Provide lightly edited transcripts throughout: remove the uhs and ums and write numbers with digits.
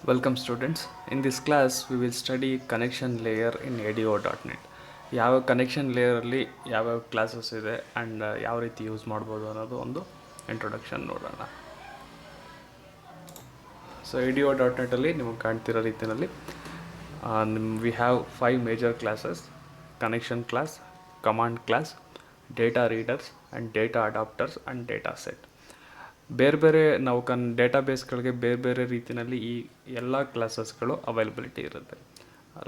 Welcome students. In this class we will study connection layer in ADO.NET. ಯಾವ connection ಲೇಯರಲ್ಲಿ ಯಾವ್ಯಾವ classes ಇದೆ and ಯಾವ ರೀತಿ ಯೂಸ್ ಮಾಡ್ಬೋದು ಅನ್ನೋದು ಒಂದು ಇಂಟ್ರೊಡಕ್ಷನ್ ನೋಡೋಣ. ಸೊ ADO.NETಲ್ಲಿ ನಿಮಗೆ ಕಾಣ್ತಿರೋ ರೀತಿಯಲ್ಲಿ we have 5 major classes: connection class, command class, data readers and data adapters and data set. ಬೇರೆ ಬೇರೆ ನಾವು ಡೇಟಾಬೇಸ್ಗಳಿಗೆ ಬೇರೆ ಬೇರೆ ರೀತಿಯಲ್ಲಿ ಈ ಎಲ್ಲ ಕ್ಲಾಸಸ್ಗಳು ಅವೈಲಬಿಲಿಟಿ ಇರುತ್ತೆ.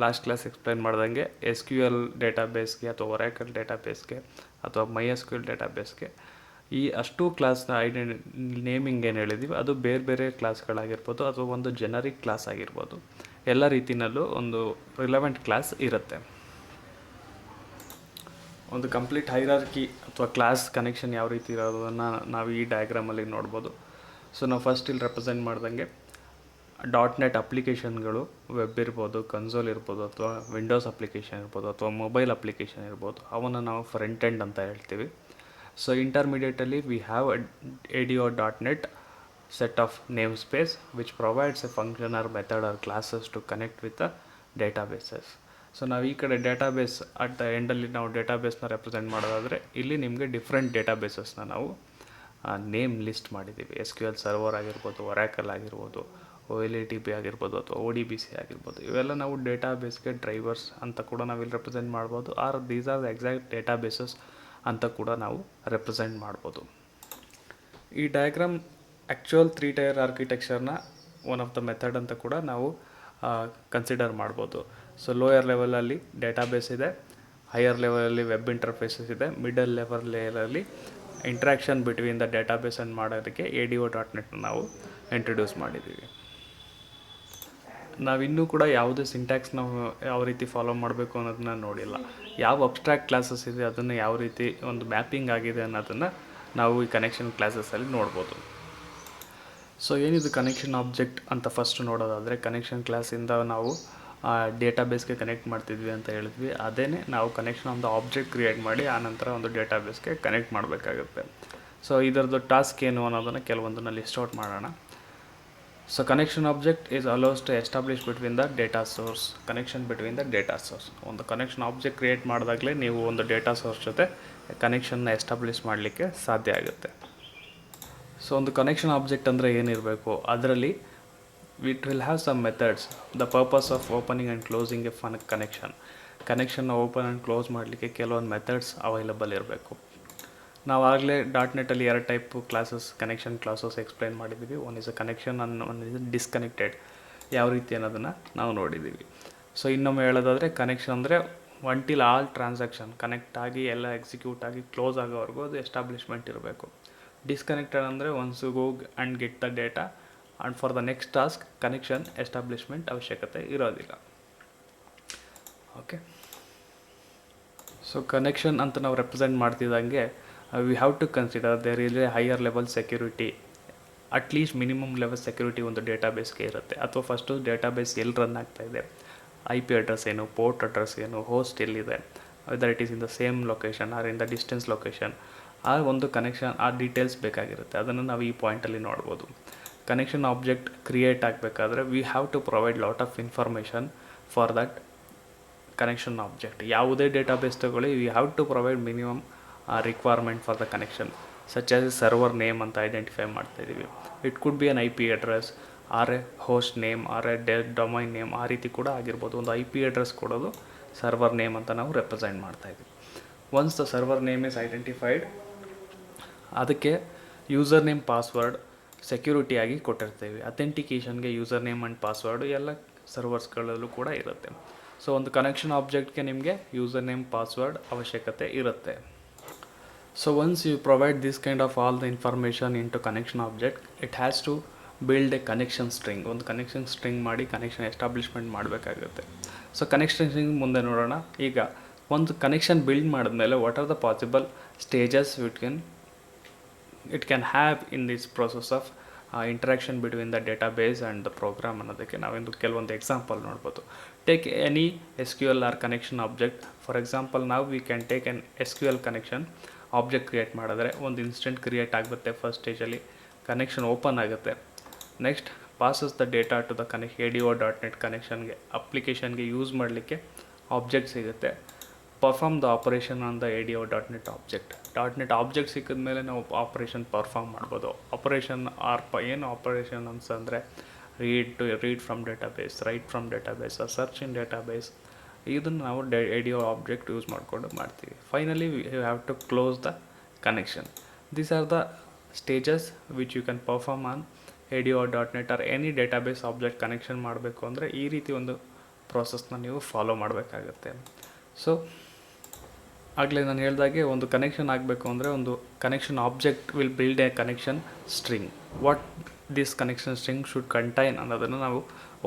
ಲಾಸ್ಟ್ ಕ್ಲಾಸ್ ಎಕ್ಸ್ಪ್ಲೈನ್ ಮಾಡ್ದಂಗೆ SQL ಡೇಟಾಬೇಸ್ಗೆ ಅಥವಾ ಒರಾಕಲ್ ಡೇಟಾಬೇಸ್ಗೆ ಅಥವಾ MySQL ಡೇಟಾಬೇಸ್ಗೆ ಈ ಅಷ್ಟು ಕ್ಲಾಸ್ನ ನೇಮಿಂಗ್ ಏನು ಹೇಳಿದ್ದೀವಿ ಅದು ಬೇರೆ ಬೇರೆ ಕ್ಲಾಸ್ಗಳಾಗಿರ್ಬೋದು ಅಥವಾ ಒಂದು ಜನರಿಕ್ ಕ್ಲಾಸ್ ಆಗಿರ್ಬೋದು. ಎಲ್ಲ ರೀತಿಯಲ್ಲೂ ಒಂದು ರಿಲೆವೆಂಟ್ ಕ್ಲಾಸ್ ಇರುತ್ತೆ. ಒಂದು ಕಂಪ್ಲೀಟ್ ಹೈರಾರ್ಕಿ ಅಥವಾ ಕ್ಲಾಸ್ ಕನೆಕ್ಷನ್ ಯಾವ ರೀತಿ ಇರೋದನ್ನು ನಾವು ಈ ಡಯಾಗ್ರಾಮಲ್ಲಿ ನೋಡ್ಬೋದು. ಸೊ ನಾವು ಫಸ್ಟ್ ಇಲ್ಲಿ ರೆಪ್ರೆಸೆಂಟ್ ಮಾಡ್ದಂಗೆ .NET ಅಪ್ಲಿಕೇಶನ್ಗಳು, ವೆಬ್ ಇರ್ಬೋದು, ಕನ್ಸೋಲ್ ಇರ್ಬೋದು, ಅಥವಾ ವಿಂಡೋಸ್ ಅಪ್ಲಿಕೇಶನ್ ಇರ್ಬೋದು, ಅಥವಾ ಮೊಬೈಲ್ ಅಪ್ಲಿಕೇಶನ್ ಇರ್ಬೋದು, ಅವನ್ನು ನಾವು ಫ್ರಂಟ್ ಎಂಡ್ ಅಂತ ಹೇಳ್ತೀವಿ. ಸೊ ಇಂಟರ್ಮೀಡಿಯೇಟಲ್ಲಿ we have ADO.NET set of namespace which provides a function or method or classes to connect with the databases. So ನಾವು ಈ ಕಡೆ ಡೇಟಾಬೇಸ್ ಅಟ್ ದ ಎಂಡಲ್ಲಿ ನಾವು ಡೇಟಾಬೇಸ್ನ ರೆಪ್ರೆಸೆಂಟ್ ಮಾಡೋದಾದರೆ ಇಲ್ಲಿ ನಿಮಗೆ ಡಿಫ್ರೆಂಟ್ ಡೇಟಾಬೇಸಸ್ನ ನಾವು ನೇಮ್ ಲಿಸ್ಟ್ ಮಾಡಿದ್ದೀವಿ. SQL ಸರ್ವರ್ ಆಗಿರ್ಬೋದು, ಒರಾಕಲ್ ಆಗಿರ್ಬೋದು, OLTP ಆಗಿರ್ಬೋದು, ಅಥವಾ ODBC ಆಗಿರ್ಬೋದು. ಇವೆಲ್ಲ ನಾವು ಡೇಟಾಬೇಸ್ಗೆ ಡ್ರೈವರ್ಸ್ ಅಂತ ಕೂಡ ನಾವಿಲ್ಲಿ ರೆಪ್ರೆಸೆಂಟ್ ಮಾಡ್ಬೋದು. Or these are the exact databases ಅಂತ ಕೂಡ ನಾವು ರೆಪ್ರೆಸೆಂಟ್ ಮಾಡ್ಬೋದು. ಈ ಡಯಾಗ್ರಾಮ್ ಆ್ಯಕ್ಚುಯಲ್ 3 ಟೈರ್ ಆರ್ಕಿಟೆಕ್ಚರ್ನ ಒನ್ ಆಫ್ ದ ಮೆಥಡ್ ಅಂತ ಕೂಡ ನಾವು ಕನ್ಸಿಡರ್ ಮಾಡ್ಬೋದು. ಸೊ ಲೋಯರ್ ಲೆವೆಲಲ್ಲಿ ಡೇಟಾಬೇಸ್ ಇದೆ, ಹೈಯರ್ ಲೆವೆಲಲ್ಲಿ ವೆಬ್ ಇಂಟರ್ಫೇಸಸ್ ಇದೆ, ಮಿಡಲ್ ಲೇಯರಲ್ಲಿ ಇಂಟ್ರ್ಯಾಕ್ಷನ್ ಬಿಟ್ವೀನ್ ದ ಡೇಟಾಬೇಸ್ ಅನ್ನು ಮಾಡೋದಕ್ಕೆ ADO.NET ನಾವು ಇಂಟ್ರೊಡ್ಯೂಸ್ ಮಾಡಿದ್ದೀವಿ. ನಾವಿನ್ನೂ ಕೂಡ ಯಾವುದೇ ಸಿಂಟ್ಯಾಕ್ಸ್ ನಾವು ಯಾವ ರೀತಿ ಫಾಲೋ ಮಾಡಬೇಕು ಅನ್ನೋದನ್ನ ನೋಡಿಲ್ಲ. ಯಾವ ಅಬ್ಸ್ಟ್ರಾಕ್ಟ್ ಕ್ಲಾಸಸ್ ಇದೆ ಅದನ್ನು ಯಾವ ರೀತಿ ಒಂದು ಮ್ಯಾಪಿಂಗ್ ಆಗಿದೆ ಅನ್ನೋದನ್ನು ನಾವು ಈ ಕನೆಕ್ಷನ್ ಕ್ಲಾಸಸ್ಸಲ್ಲಿ ನೋಡ್ಬೋದು. ಸೊ ಏನಿದು ಕನೆಕ್ಷನ್ ಆಬ್ಜೆಕ್ಟ್ ಅಂತ ಫಸ್ಟ್ ನೋಡೋದಾದರೆ, ಕನೆಕ್ಷನ್ ಕ್ಲಾಸಿಂದ ನಾವು ಡೇಟಾಬೇಸ್ಗೆ ಕನೆಕ್ಟ್ ಮಾಡ್ತಿದ್ವಿ ಅಂತ ಹೇಳಿದ್ವಿ. ಅದೇ ನಾವು connection on the object create ಮಾಡಿ ಆನಂತರ ಒಂದು ಡೇಟಾಬೇಸ್ಗೆ ಕನೆಕ್ಟ್ ಮಾಡಬೇಕಾಗುತ್ತೆ. ಸೊ ಇದರದ್ದು ಟಾಸ್ಕ್ ಏನು ಅನ್ನೋದನ್ನು ಕೆಲವೊಂದನ್ನು ಲಿಸ್ಟ್ ಔಟ್ ಮಾಡೋಣ. So connection object is allows to establish between the data source. Connection between the data source. ಒಂದು ಕನೆಕ್ಷನ್ ಆಬ್ಜೆಕ್ಟ್ ಕ್ರಿಯೇಟ್ ಮಾಡಿದಾಗಲೇ ನೀವು ಒಂದು ಡೇಟಾ ಸೋರ್ಸ್ ಜೊತೆ ಕನೆಕ್ಷನ್ನ ಎಸ್ಟಾಬ್ಲಿಷ್ ಮಾಡಲಿಕ್ಕೆ ಸಾಧ್ಯ ಆಗುತ್ತೆ. ಸೊ ಒಂದು ಕನೆಕ್ಷನ್ ಆಬ್ಜೆಕ್ಟ್ ಅಂದರೆ ಏನಿರಬೇಕು, ಅದರಲ್ಲಿ it will have some methods. The purpose of opening and closing a ಕನೆಕ್ಷನ್ನ ಓಪನ್ ಆ್ಯಂಡ್ ಕ್ಲೋಸ್ ಮಾಡಲಿಕ್ಕೆ ಕೆಲವೊಂದು ಮೆಥಡ್ಸ್ ಅವೈಲಬಲ್ ಇರಬೇಕು. ನಾವು ಆಗಲೇ .NETಲ್ಲಿ 2 type classes, connection classes explain ಮಾಡಿದ್ದೀವಿ. One is a connection, one is disconnected. ಯಾವ ರೀತಿ ಅನ್ನೋದನ್ನು ನಾವು ನೋಡಿದ್ದೀವಿ. ಸೊ ಇನ್ನೊಮ್ಮೆ ಹೇಳೋದಾದರೆ, ಕನೆಕ್ಷನ್ ಅಂದರೆ ಒಂಟಿಲ್ ಆಲ್ ಟ್ರಾನ್ಸಾಕ್ಷನ್ ಕನೆಕ್ಟ್ ಆಗಿ ಎಲ್ಲ ಎಕ್ಸಿಕ್ಯೂಟ್ ಆಗಿ ಕ್ಲೋಸ್ ಆಗೋವರೆಗೂ ಅದು ಎಸ್ಟಾಬ್ಲಿಷ್ಮೆಂಟ್ ಇರಬೇಕು. ಡಿಸ್ಕನೆಕ್ಟೆಡ್ ಅಂದರೆ once you go and get the data and for the next task connection establishment ಅವಶ್ಯಕತೆ ಇರೋದಿಲ್ಲ. ಓಕೆ, ಸೊ ಕನೆಕ್ಷನ್ ಅಂತ ನಾವು ರೆಪ್ರೆಸೆಂಟ್ ಮಾಡ್ತಿದ್ದಂಗೆ we have to consider there is a higher level security. At least minimum level security ಒಂದು ಡೇಟಾಬೇಸ್ಗೆ ಇರುತ್ತೆ. ಅಥವಾ first database ಎಲ್ಲಿ ರನ್ ಆಗ್ತಾಯಿದೆ, IP ಅಡ್ರೆಸ್ ಏನು, ಪೋರ್ಟ್ ಅಡ್ರೆಸ್ ಏನು, ಹೋಸ್ಟ್ ಎಲ್ಲಿದೆ, whether it is in the same location or in the distance location, ಆ ಒಂದು ಕನೆಕ್ಷನ್ ಆ ಡೀಟೇಲ್ಸ್ ಬೇಕಾಗಿರುತ್ತೆ. ಅದನ್ನು ನಾವು ಈ ಪಾಯಿಂಟಲ್ಲಿ ನೋಡ್ಬೋದು. ಕನೆಕ್ಷನ್ ಆಬ್ಜೆಕ್ಟ್ ಕ್ರಿಯೇಟ್ ಆಗಬೇಕಾದ್ರೆ we have to provide lot of information for that connection object. ಯಾವುದೇ ಡೇಟಾಬೇಸ್ ತಗೊಳ್ಳಿ, we have to provide minimum requirement for the connection, such as server name ಅಂತ ಐಡೆಂಟಿಫೈ ಮಾಡ್ತಾಯಿದ್ದೀವಿ. It could be an IP address or a host name or a domain name, ಆ ರೀತಿ ಕೂಡ ಆಗಿರ್ಬೋದು. ಒಂದು IP ಅಡ್ರೆಸ್ ಕೊಡೋದು ಸರ್ವರ್ ನೇಮ್ ಅಂತ ನಾವು ರೆಪ್ರೆಸೆಂಟ್ ಮಾಡ್ತಾಯಿದ್ದೀವಿ. Once the server name is identified, ಅದಕ್ಕೆ ಯೂಸರ್ ನೇಮ್, ಪಾಸ್ವರ್ಡ್ ಸೆಕ್ಯೂರಿಟಿಯಾಗಿ ಕೊಟ್ಟಿರ್ತೀವಿ. ಅಥೆಂಟಿಕೇಷನ್ಗೆ ಯೂಸರ್ ನೇಮ್ ಆ್ಯಂಡ್ ಪಾಸ್ವರ್ಡು ಎಲ್ಲ ಸರ್ವರ್ಸ್ಗಳಲ್ಲೂ ಕೂಡ ಇರುತ್ತೆ. ಸೊ ಒಂದು ಕನೆಕ್ಷನ್ ಆಬ್ಜೆಕ್ಟ್ಗೆ ನಿಮಗೆ ಯೂಸರ್ ನೇಮ್, ಪಾಸ್ವರ್ಡ್ ಅವಶ್ಯಕತೆ ಇರುತ್ತೆ. So once you provide this kind of all the information in to connection object, it has to build a connection string. ಒಂದು connection string ಮಾಡಿ connection establishment ಮಾಡಬೇಕಾಗುತ್ತೆ. ಸೊ ಕನೆಕ್ಷನ್ ಸ್ಟ್ರಿಂಗ್ ಮುಂದೆ ನೋಡೋಣ. ಈಗ ಒಂದು connection build ಮಾಡಿದ್ಮೇಲೆ what are the possible stages it can have in this process of interaction between the database and the program ಅನ್ನೋದಕ್ಕೆ ನಾವೊಂದು ಕೆಲವೊಂದು ಎಕ್ಸಾಂಪಲ್ ನೋಡ್ಬೋದು. Take any SQL R connection object. For example ನಾವು we can take an SQL connection object create ಮಾಡಿದ್ರೆ ಒಂದು instance create ಆಗುತ್ತೆ. First ಸ್ಟೇಜಲ್ಲಿ connection open ಆಗುತ್ತೆ. Next passes the data to the ADO.NET ಕನೆಕ್ಷನ್ಗೆ ಅಪ್ಲಿಕೇಶನ್ಗೆ ಯೂಸ್ ಮಾಡಲಿಕ್ಕೆ ಆಬ್ಜೆಕ್ಟ್ ಸಿಗುತ್ತೆ. Perform the operation on the ADO.NET object. .NET object ಸಿಕ್ಕಿದ ಮೇಲೆ ನಾವು ಆಪರೇಷನ್ ಪರ್ಫಾರ್ಮ್ ಮಾಡ್ಬೋದು. ಆಪರೇಷನ್ ಏನು ಆಪರೇಷನ್ ಅಂತಂದರೆ read from database, write from database, search in database, ಇದನ್ನು ನಾವು ADO ಆಬ್ಜೆಕ್ಟ್ ಯೂಸ್ ಮಾಡಿಕೊಂಡು ಮಾಡ್ತೀವಿ. Finally you have to close the connection. These are the stages which you can perform on ADO.NET or any database object connection ಮಾಡಬೇಕು ಅಂದರೆ ಈ ರೀತಿ ಒಂದು ಪ್ರೋಸೆಸ್ನ ನೀವು ಫಾಲೋ ಮಾಡಬೇಕಾಗತ್ತೆ. ಸೊ ಆಗಲೇ ನಾನು ಹೇಳ್ದಾಗೆ ಒಂದು ಕನೆಕ್ಷನ್ ಆಗಬೇಕು ಅಂದರೆ ಒಂದು connection object will build a connection string. What this connection string should contain ಅನ್ನೋದನ್ನು ನಾವು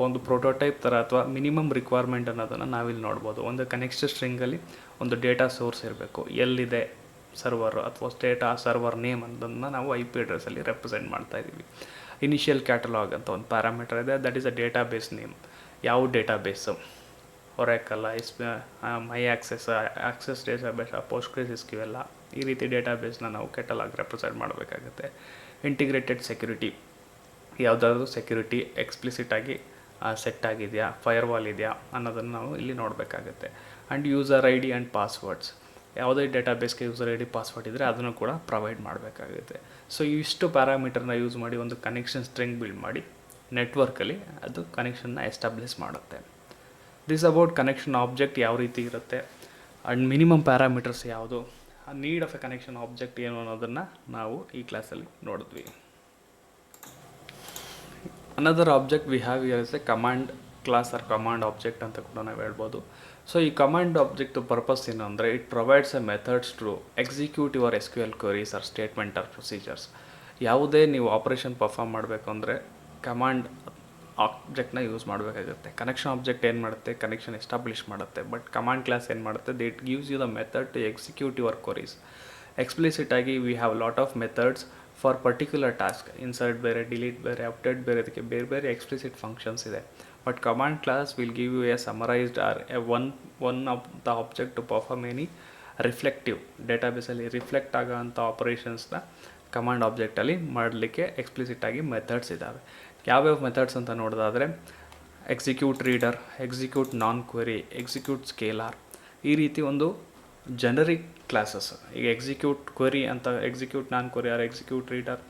ಒಂದು ಪ್ರೋಟೋಟೈಪ್ ಥರ ಅಥವಾ ಮಿನಿಮಮ್ ರಿಕ್ವೈರ್ಮೆಂಟ್ ಅನ್ನೋದನ್ನು ನಾವಿಲ್ಲಿ ನೋಡ್ಬೋದು. ಒಂದು ಕನೆಕ್ಷನ್ ಸ್ಟ್ರಿಂಗಲ್ಲಿ ಒಂದು ಡೇಟಾ ಸೋರ್ಸ್ ಇರಬೇಕು, ಎಲ್ಲಿದೆ ಸರ್ವರ್ ಅಥವಾ ಡೇಟಾ ಸರ್ವರ್ ನೇಮ್ ಅನ್ನೋದನ್ನು ನಾವು IP ಅಡ್ರೆಸ್ಸಲ್ಲಿ ರೆಪ್ರೆಸೆಂಟ್ ಮಾಡ್ತಾ ಇದ್ದೀವಿ. ಇನಿಷಿಯಲ್ ಕ್ಯಾಟಲಾಗ್ ಅಂತ ಒಂದು ಪ್ಯಾರಾಮೀಟರ್ ಇದೆ, that is a database name. ಯಾವ database, Oracle, my access database, PostgreSQL, ಈ ರೀತಿ ಡೇಟಾಬೇಸ್ನ ನಾವು ಕ್ಯಾಟಲಾಗ್ ರೆಪ್ರೆಸೆಂಟ್ ಮಾಡಬೇಕಾಗುತ್ತೆ. ಇಂಟಿಗ್ರೇಟೆಡ್ ಸೆಕ್ಯೂರಿಟಿ, ಯಾವುದಾದ್ರೂ ಸೆಕ್ಯೂರಿಟಿ ಎಕ್ಸ್ಪ್ಲಿಸಿಟಾಗಿ ಸೆಟ್ ಆಗಿದೆಯಾ, ಫೈರ್ವಾಲ್ ಇದೆಯಾ ಅನ್ನೋದನ್ನು ನಾವು ಇಲ್ಲಿ ನೋಡಬೇಕಾಗುತ್ತೆ. And user ID and passwords, ಯಾವುದೇ ಡೇಟಾಬೇಸ್ಗೆ ಯೂಸರ್ ID ಪಾಸ್ವರ್ಡ್ ಇದ್ದರೆ ಅದನ್ನು ಕೂಡ ಪ್ರೊವೈಡ್ ಮಾಡಬೇಕಾಗುತ್ತೆ. ಸೊ ಇಷ್ಟು ಪ್ಯಾರಾಮೀಟರ್ನ ಯೂಸ್ ಮಾಡಿ ಒಂದು ಕನೆಕ್ಷನ್ ಸ್ಟ್ರಿಂಗ್ ಬಿಲ್ಡ್ ಮಾಡಿ ನೆಟ್ವರ್ಕಲ್ಲಿ ಅದು ಕನೆಕ್ಷನ್ನ ಎಸ್ಟಾಬ್ಲಿಷ್ ಮಾಡುತ್ತೆ. ದಿಸ್ ಅಬೌಟ್ ಕನೆಕ್ಷನ್ ಆಬ್ಜೆಕ್ಟ್ ಯಾವ ರೀತಿ ಇರುತ್ತೆ ಆ್ಯಂಡ್ ಮಿನಿಮಮ್ ಪ್ಯಾರಾಮೀಟರ್ಸ್ ಯಾವುದು, need of a connection object ಏನು ಅನ್ನೋದನ್ನು ನಾವು ಈ ಕ್ಲಾಸಲ್ಲಿ ನೋಡಿದ್ವಿ. Another object we have here is a command class or command object ಅಂತ ಕೂಡ ನಾವು ಹೇಳ್ಬೋದು. ಸೊ ಈ ಕಮಾಂಡ್ ಆಬ್ಜೆಕ್ಟ್ ಪರ್ಪಸ್ ಏನು ಅಂದರೆ it provides a methods to execute your SQL queries or statement or procedures. ಯಾವುದೇ ನೀವು ಆಪರೇಷನ್ ಪರ್ಫಾರ್ಮ್ ಮಾಡಬೇಕು ಅಂದರೆ ಕಮಾಂಡ್ ಆಬ್ಜೆಕ್ಟ್ನ ಯೂಸ್ ಮಾಡಬೇಕಾಗುತ್ತೆ. ಕನೆಕ್ಷನ್ ಆಬ್ಜೆಕ್ಟ್ ಏನು ಮಾಡುತ್ತೆ, ಕನೆಕ್ಷನ್ ಎಸ್ಟಾಬ್ಲಿಷ್ ಮಾಡುತ್ತೆ. ಬಟ್ ಕಮಾಂಡ್ ಕ್ಲಾಸ್ ಏನು ಮಾಡುತ್ತೆ, it gives you the method to execute your queries. ಎಕ್ಸ್ಪ್ಲಿಸಿಟಾಗಿ we have lot of methods for particular task. Insert ಬೇರೆ, ಡಿಲೀಟ್ ಬೇರೆ, ಅಪ್ಡೇಟ್ ಬೇರೆ, ಅದಕ್ಕೆ ಬೇರೆ ಬೇರೆ ಎಕ್ಸ್ಪ್ಲಿಸಿಟ್ ಫಂಕ್ಷನ್ಸ್ ಇದೆ. But command class will give you a summarised or a one of the object to perform any reflective, ಡೇಟಾಬೇಸಲ್ಲಿ reflect ಆಗೋಂಥ ಆಪರೇಷನ್ಸ್ನ ಕಮಾಂಡ್ ಆಬ್ಜೆಕ್ಟಲ್ಲಿ ಮಾಡಲಿಕ್ಕೆ ಎಕ್ಸ್ಪ್ಲಿಸಿಟಾಗಿ ಮೆಥಡ್ಸ್ ಇದ್ದಾವೆ. ಯಾವ್ಯಾವ ಮೆಥಡ್ಸ್ ಅಂತ ನೋಡೋದಾದರೆ execute reader, execute non query, execute scalar, ಈ ರೀತಿ ಒಂದು ಜನರಿಕ್ ಕ್ಲಾಸಸ್. ಈಗ ಎಕ್ಸಿಕ್ಯೂಟ್ ಕ್ವೆರಿ ಅಂತ, execute non query or execute reader.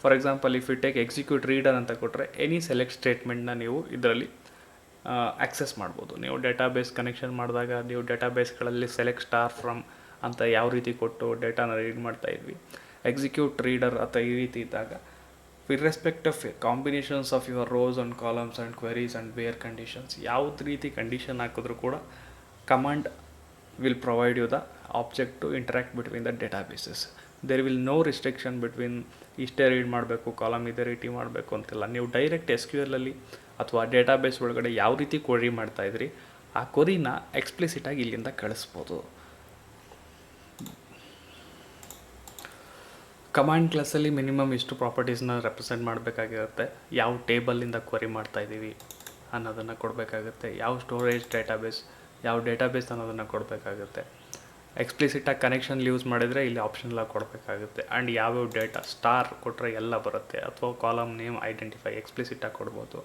For example if you take execute reader ಅಂತ ಕೊಟ್ಟರೆ ಎನಿ ಸೆಲೆಕ್ಟ್ ಸ್ಟೇಟ್ಮೆಂಟ್ನ ನೀವು ಇದರಲ್ಲಿ ಆಕ್ಸೆಸ್ ಮಾಡ್ಬೋದು. ನೀವು ಡೇಟಾಬೇಸ್ ಕನೆಕ್ಷನ್ ಮಾಡಿದಾಗ ನೀವು ಡೇಟಾಬೇಸ್ಗಳಲ್ಲಿ ಸೆಲೆಕ್ಟ್ ಸ್ಟಾರ್ ಫ್ರಮ್ ಅಂತ ಯಾವ ರೀತಿ ಕೊಟ್ಟು ಡೇಟಾನ ರೀಡ್ ಮಾಡ್ತಾಯಿದ್ವಿ. ಎಕ್ಸಿಕ್ಯೂಟ್ ರೀಡರ್ ಅಥವಾ ಈ ರೀತಿ ಇದ್ದಾಗ irrespect of combinations of your rows and columns and queries and where conditions, ಯಾವುದೇ ರೀತಿ ಕಂಡೀಷನ್ ಹಾಕಿದ್ರೂ ಕೂಡ command will provide you the object to interact between the databases. There will no restriction between ಇಷ್ಟೇ read ಮಾಡಬೇಕು, column ಇದೇ ರೀತಿ ಮಾಡಬೇಕು ಅಂತಿಲ್ಲ. ನೀವು ಡೈರೆಕ್ಟ್ SQL ಅಲ್ಲಿ ಅಥವಾ ಡೇಟಾಬೇಸ್ ಒಳಗಡೆ ಯಾವ ರೀತಿ ಕ್ವರಿ ಮಾಡ್ತಾಯಿದ್ರಿ ಆ ಕ್ವರಿನ ಎಕ್ಸ್ಪ್ಲಿಸಿಟಾಗಿ ಇಲ್ಲಿಂದ ಕಳಿಸ್ಬೋದು. ಕಮಾಂಡ್ ಕ್ಲಾಸಲ್ಲಿ ಮಿನಿಮಮ್ ಇಷ್ಟು ಪ್ರಾಪರ್ಟೀಸ್ನ ರೆಪ್ರೆಸೆಂಟ್ ಮಾಡಬೇಕಾಗಿರುತ್ತೆ. ಯಾವ ಟೇಬಲಿಂದ ಕ್ವರಿ ಮಾಡ್ತಾಯಿದ್ದೀವಿ ಅನ್ನೋದನ್ನು ಕೊಡಬೇಕಾಗುತ್ತೆ. ಯಾವ ಸ್ಟೋರೇಜ್ ಡೇಟಾಬೇಸ್, ಯಾವ ಡೇಟಾಬೇಸ್ ಅನ್ನೋದನ್ನು ಕೊಡಬೇಕಾಗುತ್ತೆ. ಎಕ್ಸ್ಪ್ಲಿಸಿಟಾಗಿ ಕನೆಕ್ಷನ್ ಯೂಸ್ ಮಾಡಿದರೆ ಇಲ್ಲಿ ಆಪ್ಷನ್ಲಾಗಿ ಕೊಡಬೇಕಾಗುತ್ತೆ. ಆ್ಯಂಡ್ ಯಾವ್ಯಾವ ಡೇಟಾ ಸ್ಟಾರ್ ಕೊಟ್ಟರೆ ಎಲ್ಲ ಬರುತ್ತೆ, ಅಥವಾ ಕಾಲಮ್ ನೇಮ್ ಐಡೆಂಟಿಫೈ ಎಕ್ಸ್ಪ್ಲಿಸಿಟಾಗಿ ಕೊಡ್ಬೋದು.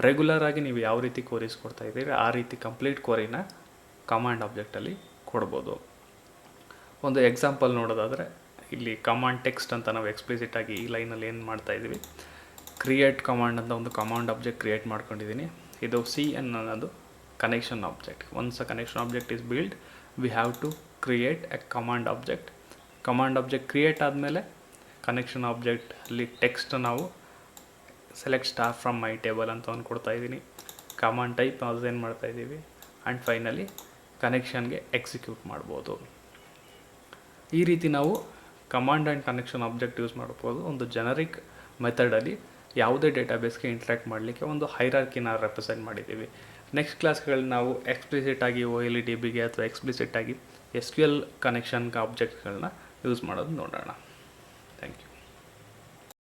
ರೆಗ್ಯುಲರಾಗಿ ನೀವು ಯಾವ ರೀತಿ ಕ್ವರೀಸ್ ಕೊಡ್ತಾಯಿದ್ದೀರಿ ಆ ರೀತಿ ಕಂಪ್ಲೀಟ್ ಕ್ವರಿನ ಕಮಾಂಡ್ ಆಬ್ಜೆಕ್ಟಲ್ಲಿ ಕೊಡ್ಬೋದು. ಒಂದು ಎಕ್ಸಾಂಪಲ್ ನೋಡೋದಾದರೆ ಇಲ್ಲಿ ಕಮಾಂಡ್ ಟೆಕ್ಸ್ಟ್ ಅಂತ ನಾವು ಎಕ್ಸ್ಪ್ಲಿಸಿಟಾಗಿ ಈ ಲೈನಲ್ಲಿ ಏನು ಮಾಡ್ತಾಯಿದ್ದೀವಿ, ಕ್ರಿಯೇಟ್ ಕಮಾಂಡ್ ಅಂತ ಒಂದು ಕಮಾಂಡ್ ಆಬ್ಜೆಕ್ಟ್ ಕ್ರಿಯೇಟ್ ಮಾಡ್ಕೊಂಡಿದ್ದೀನಿ. ಇದು CN ಅನ್ನೋದು connection object. Once a connection object is built, we have to create a command object. Command object create ಆದಮೇಲೆ connection object ಅಲ್ಲಿ ಟೆಕ್ಸ್ಟ್ ನಾವು select star from my table ಅಂತ ಒಂದು ಕೊಡ್ತಾ ಇದ್ದೀನಿ. ಕಮಾಂಡ್ ಟೈಪ್ ಅದೇನು ಮಾಡ್ತಾ ಇದ್ದೀವಿ ಆ್ಯಂಡ್ ಫೈನಲಿ ಕನೆಕ್ಷನ್ಗೆ ಎಕ್ಸಿಕ್ಯೂಟ್ ಮಾಡ್ಬೋದು. ಈ ರೀತಿ ನಾವು command and connection object use ಮಾಡ್ಬೋದು. ಒಂದು ಜನರಿಕ್ ಮೆಥಡಲ್ಲಿ ಯಾವುದೇ ಡೇಟಾಬೇಸ್ಗೆ ಇಂಟ್ರ್ಯಾಕ್ಟ್ ಮಾಡಲಿಕ್ಕೆ ಒಂದು ಹೈರಾರ್ಕಿನ ರೆಪ್ರೆಸೆಂಟ್ ಮಾಡಿದ್ದೀವಿ. ನೆಕ್ಸ್ಟ್ ಕ್ಲಾಸ್ಗಳಲ್ಲಿ ನಾವು ಎಕ್ಸ್ಪ್ಲಿಸಿಟಾಗಿ OLE DBಗೆ ಅಥವಾ ಎಕ್ಸ್ಪ್ಲಿಸಿಟಾಗಿ SQL ಕನೆಕ್ಷನ್ ಆಬ್ಜೆಕ್ಟ್ಗಳನ್ನ ಯೂಸ್ ಮಾಡೋದು ನೋಡೋಣ.